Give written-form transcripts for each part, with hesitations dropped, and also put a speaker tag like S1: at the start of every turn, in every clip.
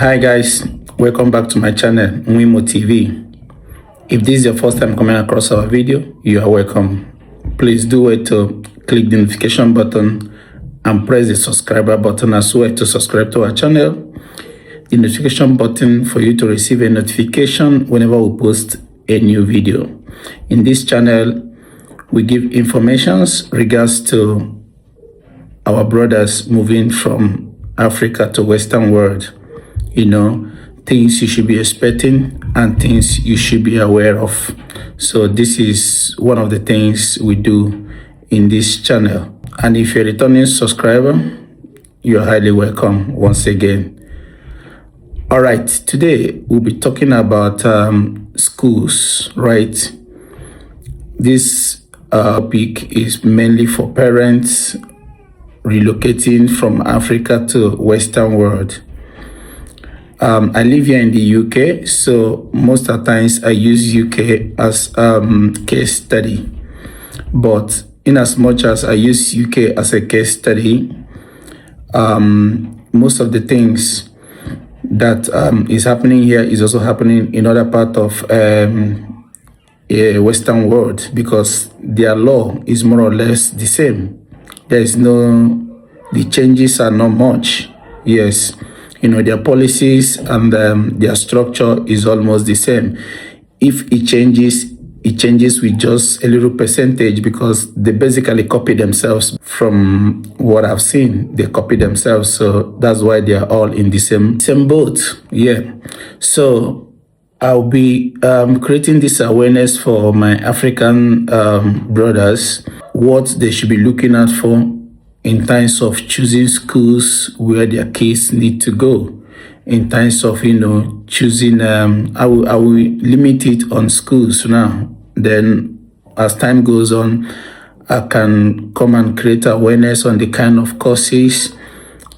S1: Hi guys, welcome back to my channel Mwimo TV. If this is your first time coming across our video, you are welcome. Please do wait to click the notification button and press the subscriber button as well to subscribe to our channel. The notification button for you to receive a notification whenever we post a new video. In this channel, we give informations regards to our brothers moving from Africa to Western world. Things you should be expecting and things you should be aware of. So this is one of the things we do in this channel. And if you're a returning subscriber, you're highly welcome once again. All right, today we'll be talking about schools, right? This topic is mainly for parents relocating from Africa to Western world. I live here in the UK, so most of the times I use UK as case study. But in as much as I use UK as a case study, most of the things that is happening here is also happening in other part of Western world, because their law is more or less the same. The changes are not much. Yes. Their policies and their structure is almost the same. If it changes with just a little percentage, because they basically copy themselves. From what I've seen, they copy themselves. So that's why they are all in the same boat. Yeah. So I'll be creating this awareness for my African brothers, what they should be looking out for in terms of choosing schools where their kids need to go. In terms of, choosing, I will limit it on schools now. Then as time goes on, I can come and create awareness on the kind of courses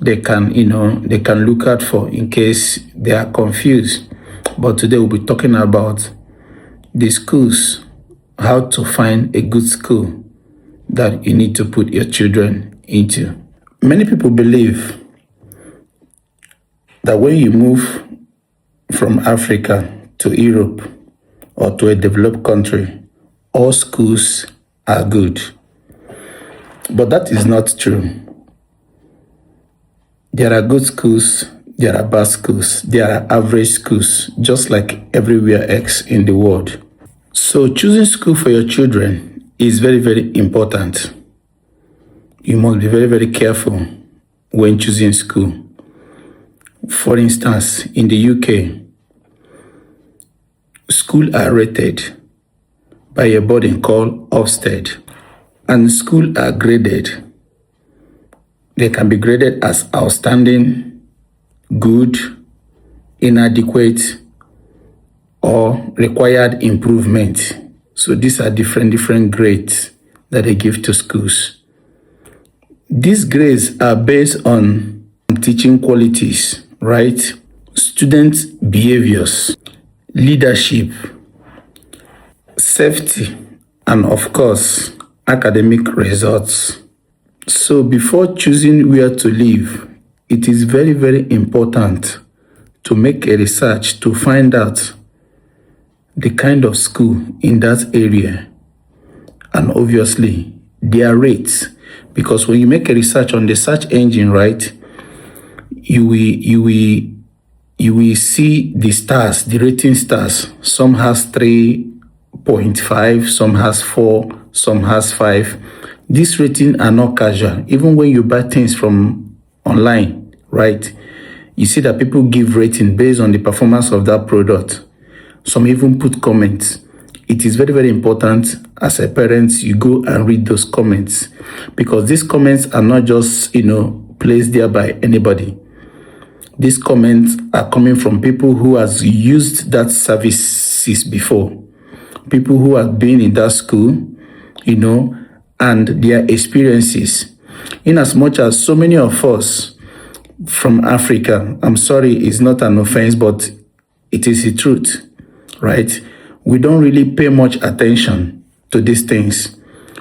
S1: they can look out for in case they are confused. But today we'll be talking about the schools, how to find a good school that you need to put your children into. Many people believe that when you move from Africa to Europe or to a developed country, all schools are good. But that is not true. There are good schools, there are bad schools, there are average schools, just like everywhere else in the world. So choosing school for your children is very, very important. You must be very, very careful when choosing school. For instance, in the UK, schools are rated by a body called Ofsted, and schools are graded. They can be graded as outstanding, good, inadequate, or required improvement. So these are different grades that they give to schools. These grades are based on teaching qualities, right? Student behaviors, leadership, safety, and of course, academic results. So before choosing where to live, it is very, very important to make a research to find out the kind of school in that area, and obviously their rates. Because when you make a research on the search engine, right, you will see the stars, the rating stars. Some has 3.5, some has 4, some has 5. These ratings are not casual. Even when you buy things from online, right, you see that people give rating based on the performance of that product. Some even put comments. It is very, very important as a parent you go and read those comments, because these comments are not just, placed there by anybody. These comments are coming from people who has used that services before, people who have been in that school, and their experiences. In as much as so many of us from Africa, I'm sorry, it's not an offense, but it is the truth, right? We don't really pay much attention to these things.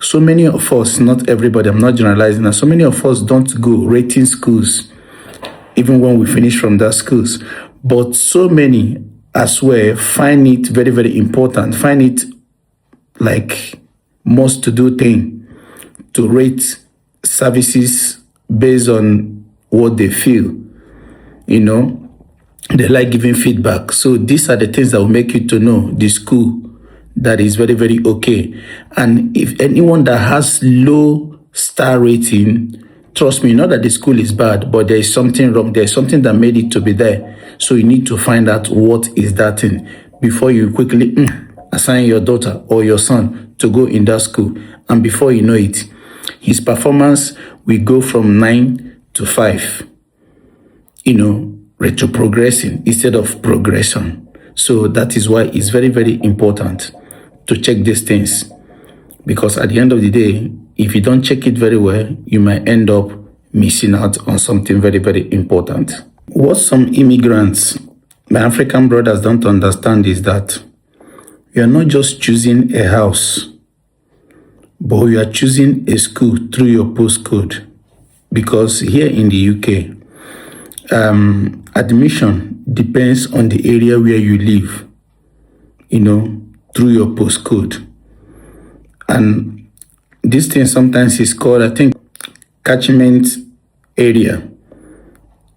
S1: So many of us, not everybody, I'm not generalizing, and so many of us don't go rating schools even when we finish from that schools. But so many as well find it very, very important, find it like most to do thing to rate services based on what they feel. You know, they like giving feedback. So these are the things that will make you to know the school that is very, very okay. And if anyone that has low star rating, trust me, not that the school is bad, but there is something wrong. There's something that made it to be there. So you need to find out what is that thing before you quickly assign your daughter or your son to go in that school. And before you know it, his performance will go from 9 to 5, retrogressing instead of progression. So that is why it's very, very important to check these things. Because at the end of the day, if you don't check it very well, you might end up missing out on something very, very important. What some immigrants, my African brothers, don't understand is that you are not just choosing a house, but you are choosing a school through your postcode. Because here in the UK, admission depends on the area where you live, through your postcode. And this thing sometimes is called, I think, catchment area.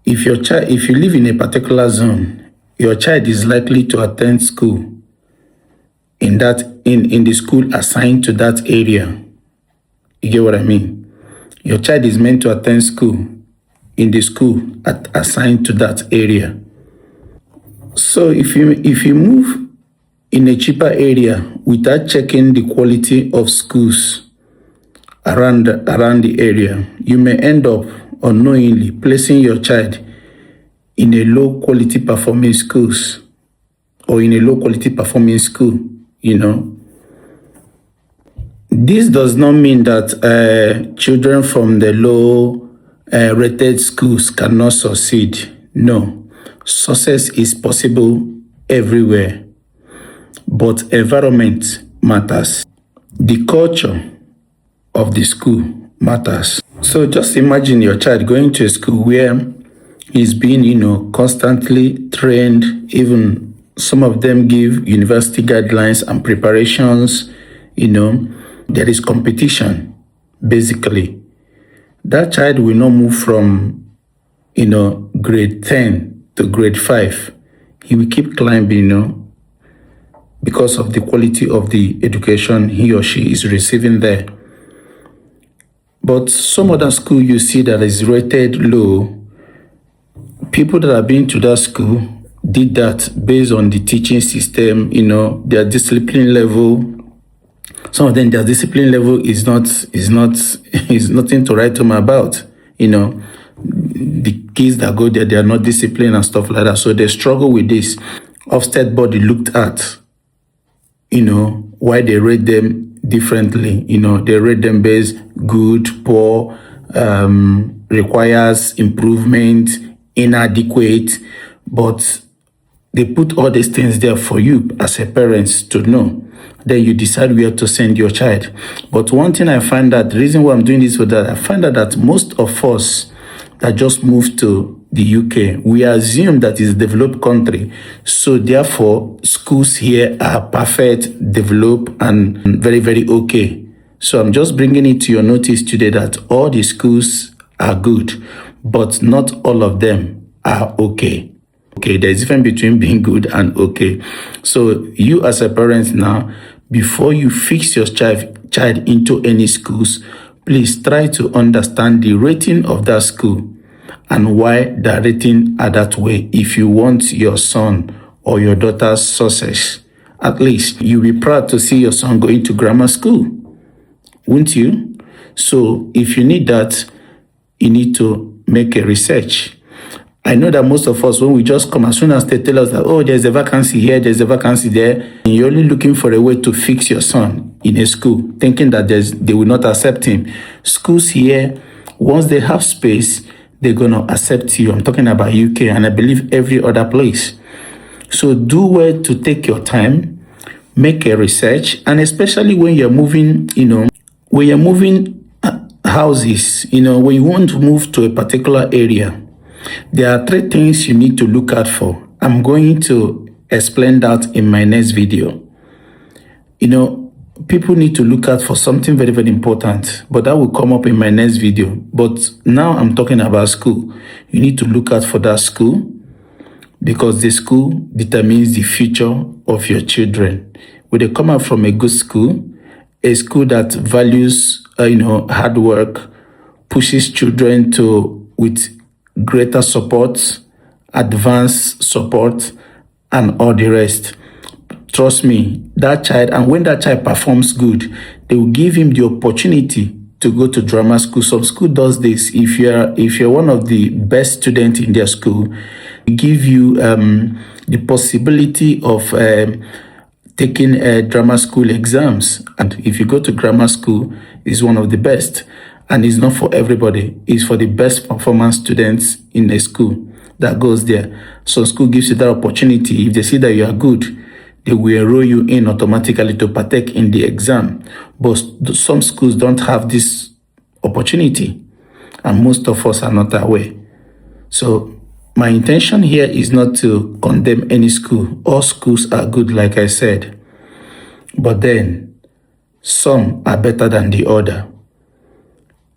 S1: If you live in a particular zone, your child is likely to attend school in the school assigned to that area. You get what I mean? Your child is meant to attend school in the school assigned to that area. So if you move in a cheaper area without checking the quality of schools around the area, you may end up unknowingly placing your child in a low quality performing schools or in a low quality performing school, This does not mean that children from the low rated schools cannot succeed. No, success is possible everywhere, but environment matters. The culture of the school matters. So just imagine your child going to a school where he's being, constantly trained. Even some of them give university guidelines and preparations. There is competition, basically. That child will not move from, grade 10 to grade 5. He will keep climbing, because of the quality of the education he or she is receiving there. But some other school you see that is rated low, people that have been to that school did that based on the teaching system, their discipline level. Some of them, their discipline level is nothing to write home about. The kids that go there, they are not disciplined and stuff like that. So they struggle with this. Ofsted body looked at, why they rate them differently. They rate them based good, poor, requires improvement, inadequate. But they put all these things there for you as a parent to know. Then you decide where to send your child. But one thing I find that, the reason why I'm doing this with that, I find that most of us that just moved to the UK, we assume that it's a developed country. So therefore, schools here are perfect, developed, and very, very okay. So I'm just bringing it to your notice today that all the schools are good, but not all of them are okay. Okay, there's a difference between being good and okay. So you as a parent now, before you fix your child into any schools, please try to understand the rating of that school and why the rating are that way. If you want your son or your daughter's success, at least you'll be proud to see your son going to grammar school, won't you? So if you need that, you need to make a research. I know that most of us, when we just come, as soon as they tell us that, oh, there's a vacancy here, there's a vacancy there, and you're only looking for a way to fix your son in a school, thinking that they will not accept him. Schools here, once they have space, they're going to accept you. I'm talking about UK, and I believe every other place. So do well to take your time, make a research, and especially when you're moving, when you're moving houses, when you want to move to a particular area, there are 3 things you need to look out for. I'm going to explain that in my next video. People need to look out for something very, very important, but that will come up in my next video. But now I'm talking about school. You need to look out for that school, because the school determines the future of your children. When they come out from a good school, a school that values, hard work, pushes children with greater support, advanced support, and all the rest. Trust me, that child, and when that child performs good, they will give him the opportunity to go to drama school. Some school does this. If you're one of the best students in their school, they give you the possibility of taking drama school exams. And if you go to grammar school, it's one of the best. And it's not for everybody. It's for the best performance students in a school that goes there. So school gives you that opportunity. If they see that you are good, they will enroll you in automatically to partake in the exam. But some schools don't have this opportunity, and most of us are not aware. So my intention here is not to condemn any school. All schools are good, like I said. But then some are better than the other.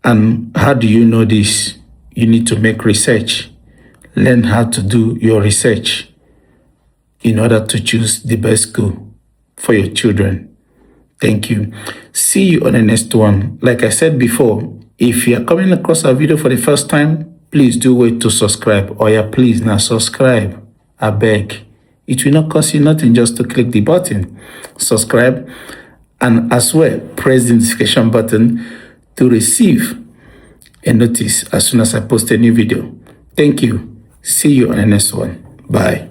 S1: And how do you know this? You need to make research. Learn how to do your research in order to choose the best school for your children. Thank you. See you on the next one. Like I said before, if you are coming across our video for the first time, please do wait to subscribe. Oh yeah, please now subscribe. I beg. It will not cost you nothing just to click the button. Subscribe, and as well, press the notification button to receive a notice as soon as I post a new video. Thank you. See you on the next one. Bye.